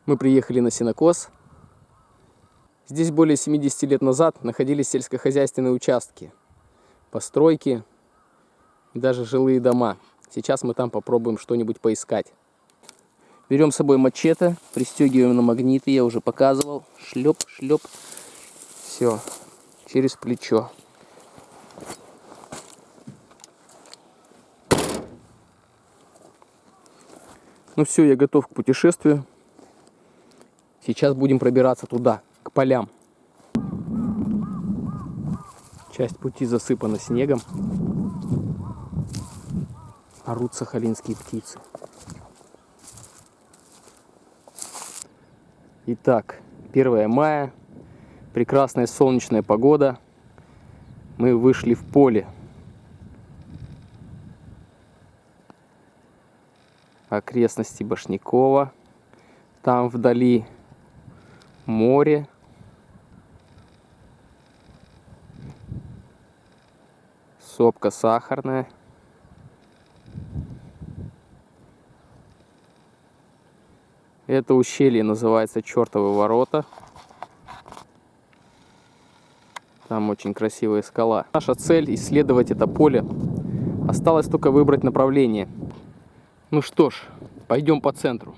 Мы приехали на сенокос. Здесь более 70 лет назад находились сельскохозяйственные участки, постройки и даже жилые дома. Сейчас мы там попробуем что-нибудь поискать. Берем с собой мачете, пристегиваем на магниты, я уже показывал. Шлеп, шлеп. Все, через плечо. Ну все, я готов к путешествию. Сейчас будем пробираться туда, к полям. Часть пути засыпана снегом. Орут сахалинские птицы. Итак, 1 мая. Прекрасная солнечная погода. Мы вышли в поле. Окрестности Башнякова. Там вдали море. Сопка Сахарная. Это ущелье называется Чертовы ворота. Там очень красивая скала. Наша цель — исследовать это поле. Осталось только выбрать направление. Ну что ж, пойдем по центру.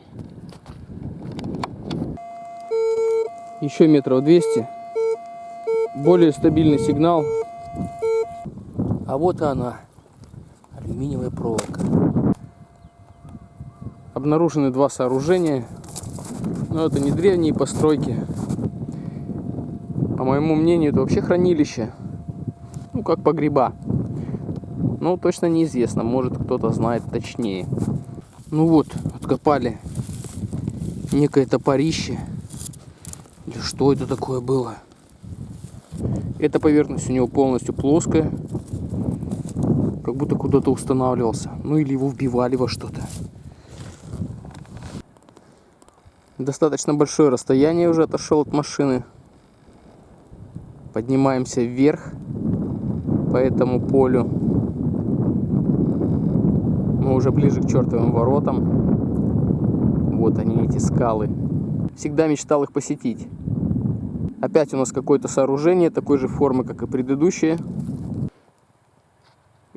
Еще метров 200. Более стабильный сигнал. А вот и она. Алюминиевая проволока. Обнаружены 2 сооружения. Но это не древние постройки. По моему мнению, это вообще хранилище. Ну, как погреба. Но точно неизвестно. Может, кто-то знает точнее. Ну вот, откопали некое топорище. Или что это такое было? Эта поверхность у него полностью плоская. Как будто куда-то устанавливался. Ну или его вбивали во что-то. Достаточно большое расстояние уже отошел от машины. Поднимаемся вверх по этому полю. Мы уже ближе к Чертовым воротам. Вот они, эти скалы. Всегда мечтал их посетить. Опять у нас какое-то сооружение такой же формы, как и предыдущее.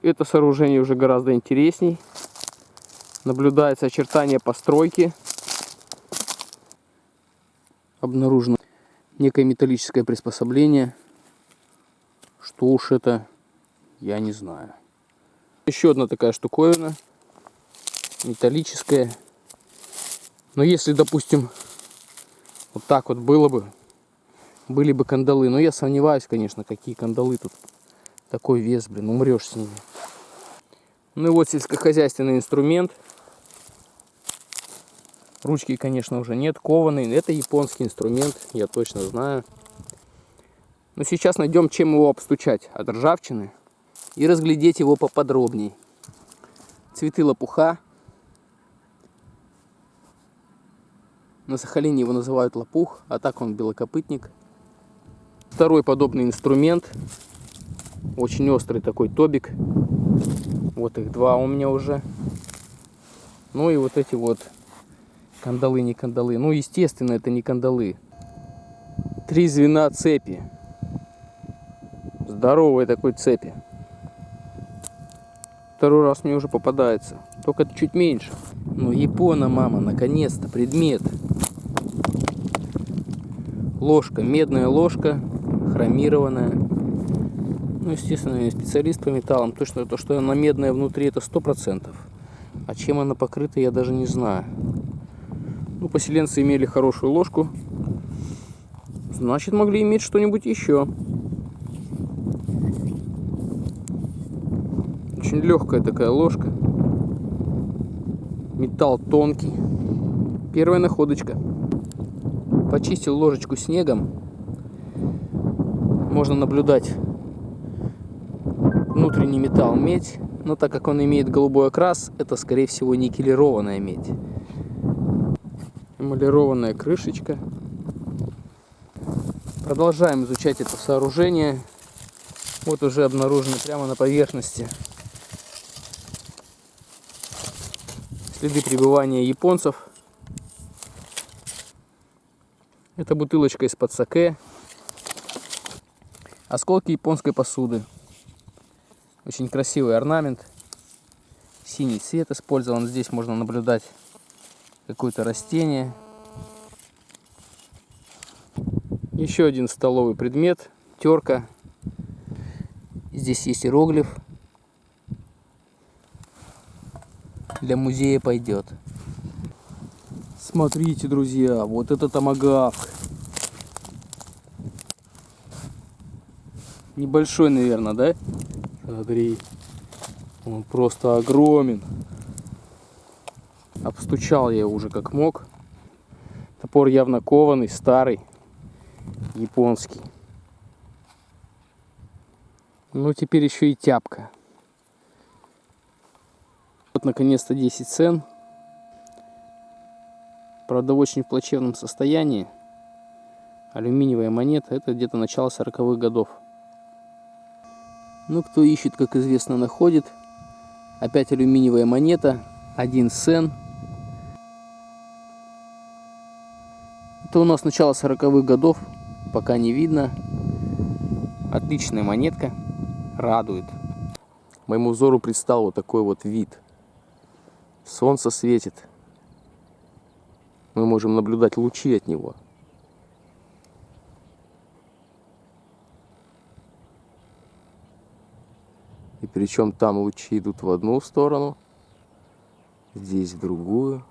Это сооружение уже гораздо интересней. Наблюдается очертание постройки. Обнаружено некое металлическое приспособление. Что уж это, я не знаю. Еще одна такая штуковина. Металлическая. Но если, допустим, вот так вот было бы, были бы кандалы. Но я сомневаюсь, конечно, какие кандалы тут. Такой вес, блин, умрешь с ними. Ну и вот сельскохозяйственный инструмент. Ручки, конечно, уже нет, кованые. Это японский инструмент, я точно знаю. Но сейчас найдем, чем его обстучать от ржавчины и разглядеть его поподробнее. Цветы лопуха. На Сахалине его называют лопух, а так он белокопытник. Второй подобный инструмент. Очень острый такой тобик. Вот их 2 у меня уже. Ну и вот эти вот кандалы, не кандалы. Ну, естественно, это не кандалы. 3 звена цепи. Здоровой такой цепи. Второй раз мне уже попадается. Только чуть меньше. Ну, Япона, мама, наконец-то, предмет. Ложка, медная ложка, хромированная. Ну, естественно, я специалист по металлам. Точно то, что она медная внутри, это 100%. А чем она покрыта, я даже не знаю. Ну, поселенцы имели хорошую ложку. Значит, могли иметь что-нибудь еще. Очень легкая такая ложка. Металл тонкий. Первая находочка. Почистил ложечку снегом. Можно наблюдать внутренний металл, медь. Но так как он имеет голубой окрас, это, скорее всего, никелированная медь. Эмалированная крышечка. Продолжаем изучать это сооружение. Вот уже обнаружены прямо на поверхности следы пребывания японцев. Это бутылочка из-под саке. Осколки японской посуды. Очень красивый орнамент. Синий цвет использован. Здесь можно наблюдать какое-то растение. Еще один столовый предмет. Терка. Здесь есть иероглиф. Для музея пойдет. Смотрите, друзья, вот это томагавк. Небольшой, наверное, да? Смотри, он просто огромен. Обстучал я уже как мог. Топор явно кованый, старый, японский. Ну, теперь еще и тяпка. Вот, наконец-то 10 цен. Правда, в очень плачевном состоянии. Алюминиевая монета. Это где-то начало 40-х годов. Ну, кто ищет, как известно, находит. Опять алюминиевая монета. 1 цен. Это у нас начало 40-х годов. Пока не видно. Отличная монетка. Радует. Моему взору предстал вот такой вот вид. Солнце светит. Мы можем наблюдать лучи от него. И причем там лучи идут в одну сторону, здесь в другую.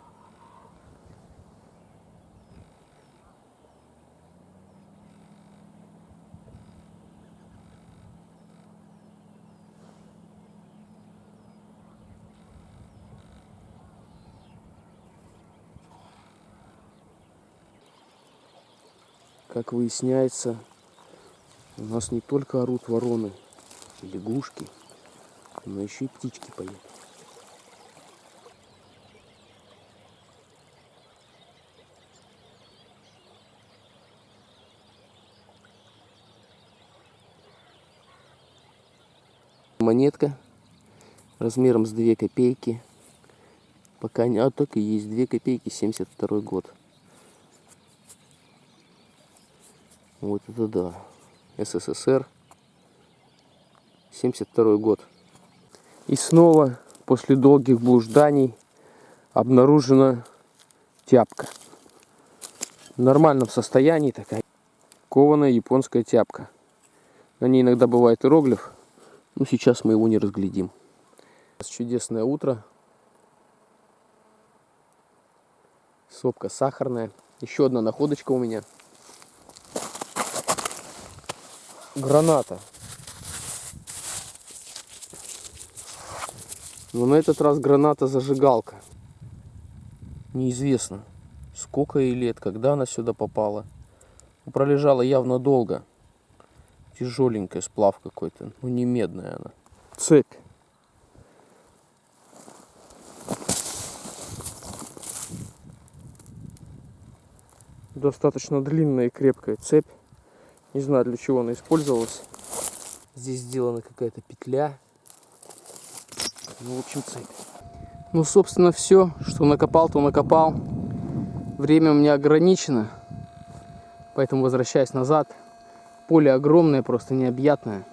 Как выясняется, у нас не только орут вороны и лягушки, но еще и птички поют. Монетка размером с 2 копейки. Пока не... А так и есть 2 копейки, 72 год. Вот это да. СССР. 72 год. И снова, после долгих блужданий, обнаружена тяпка. В нормальном состоянии такая. Кованая японская тяпка. На ней иногда бывает иероглиф. Но сейчас мы его не разглядим. Чудесное утро. Сопка сахарная. Еще одна находочка у меня. Граната. Но на этот раз граната-зажигалка. Неизвестно, сколько ей лет, когда она сюда попала. Пролежала явно долго. Тяжеленькая, сплав какой-то. Ну, не медная она. Цепь. Достаточно длинная и крепкая цепь. Не знаю, для чего она использовалась. Здесь сделана какая-то петля. Ну, в общем, цепь. Ну, собственно, все, что накопал, то накопал. Время у меня ограничено. Поэтому возвращаясь назад. Поле огромное, просто необъятное.